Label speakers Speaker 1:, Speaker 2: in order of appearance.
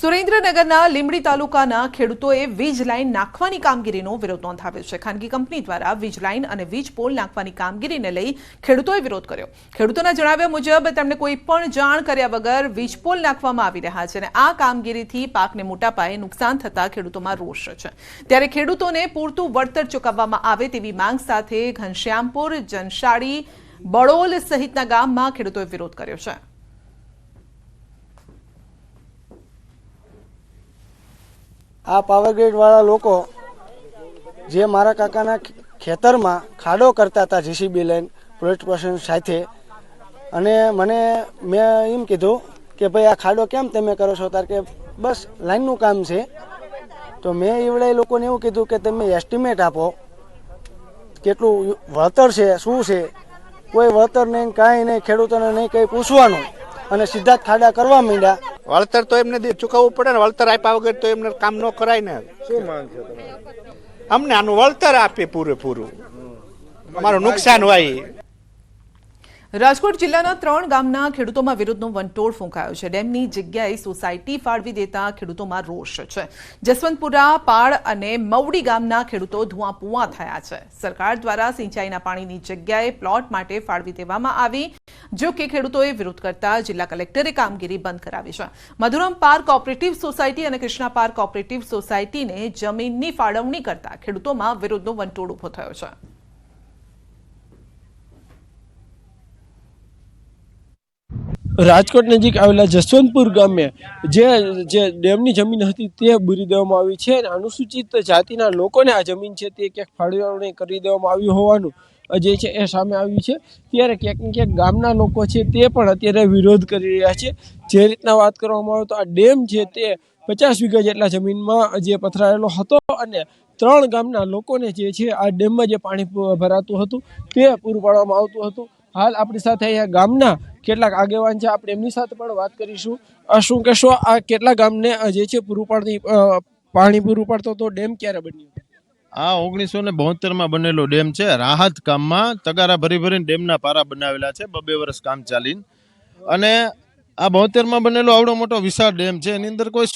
Speaker 1: સુરેન્દ્રનગરના લીંબડી તાલુકાના ખેડૂતોએ વીજ લાઇન નાખવાની કામગીરીનો વિરોધ નોંધાવ્યો છે। ખાનગી કંપની દ્વારા વીજ લાઇન અને વીજ પોલ નાખવાની કામગીરીને લઈ ખેડૂતોએ વિરોધ કર્યો। ખેડૂતોના જણાવ્યા મુજબ તેમને કોઈ પણ જાણ કર્યા વગર વીજ પોલ નાખવામાં આવી રહ્યા છે અને આ કામગીરીથી પાકને મોટા પાયે નુકસાન થતા ખેડૂતોમાં રોષ છે। ત્યારે ખેડૂતોને પૂરતું વળતર ચૂકવવામાં આવે તેવી માંગ સાથે ઘનશ્યામપુર, જનશાળી, બળોલ સહિતના ગામમાં ખેડૂતોએ વિરોધ કર્યો છે।
Speaker 2: આ પાવરગ્રીડ વાળા લોકો જે મારા કાકાના ખેતરમાં ખાડો કરતા હતા જીસીબી લઈને પોલીસ સ્ટેશન સાથે, અને મેં એમ કીધું કે ભાઈ આ ખાડો કેમ તમે કરો છો? તાર કે બસ લાઈનનું કામ છે। તો મેં એવડે લોકોને એવું કીધું કે તમે એસ્ટિમેટ આપો, કેટલું વળતર છે, શું છે? કોઈ વળતર નહીં, કાંઈ નહીં, ખેડૂતોને નહીં કંઈ પૂછવાનું અને સીધા જ ખાડા કરવા માંડ્યા।
Speaker 3: વળતર તો એમને ચૂકવવું પડે ને, વળતર આપ્યા વગર તો એમને કામ ન કરાય ને।
Speaker 2: શું માંગ છે તમારી?
Speaker 3: અમને આનું વળતર આપે પૂરેપૂરું, અમારું નુકસાન હોય।
Speaker 1: રાજકોટ જિલ્લાના 3 ગામના ખેડૂતોમાં વિરોધનો વંટોળ ફૂંકાયો છે। ડેમની જગ્યાએ સોસાયટી ફાળવી દેતા ખેડૂતોમાં રોષ છે। જસવંતપુરા, પાળ અને મવડી ગામના ખેડૂતો ધુઆપુઆ થયા છે। સરકાર દ્વારા સિંચાઈના પાણીની જગ્યાએ પ્લોટ માટે ફાળવી દેવામાં આવી, જો કે ખેડૂતોએ વિરોધ કરતા જિલ્લા કલેક્ટરે કામગીરી બંધ કરાવી છે। મધુરમ પાર્ક કોઓપરેટિવ સોસાયટી અને કૃષ્ણા પાર્ક કોઓપરેટિવ સોસાયટીને જમીનની ફાળવણી કરતા ખેડૂતોમાં વિરોધનો વંટોળ ઉભો થયો છે।
Speaker 4: રાજકોટ નજીક આવેલા જસવંતપુર ગામે જે ડેમની જમીન હતી તે બુરી દેવામાં આવી છે અને અનુસૂચિત જાતિના લોકોને આ જમીન છે તે ક્યાંક ફાળવણી કરી દેવામાં આવી હોવાનું જે છે એ સામે આવ્યું છે। ત્યારે ક્યાંક ને ક્યાંક ગામના લોકો છે તે પણ અત્યારે વિરોધ કરી રહ્યા છે। જે રીતના વાત કરવામાં આવે તો આ ડેમ છે તે 50 વીઘા જેટલા જમીનમાં જે પથરાયેલો હતો અને 3 ગામના લોકોને જે છે આ ડેમમાં જે પાણી ભરાતું હતું તે પૂરું પાડવામાં આવતું હતું। હાલ આપણી સાથે અહીંયા ગામના કેટલાક આગેવાન છે, આપણે એમની સાથે પણ વાત કરીશું। શું કહેશો, આ કેટલા ગામને જે છે પાણી પૂરું પાડતો તો ડેમ ક્યારે બન્યો?
Speaker 5: આ 1972માં બનેલો ડેમ છે। રાહત કામમાં તગારા ભરીને ડેમના પારા બનાવેલા છે, 2 વર્ષ કામ ચાલીને। અને આ 72માં બનેલો આવડો મોટો વિશાળ ડેમ છે, એની અંદર કોઈ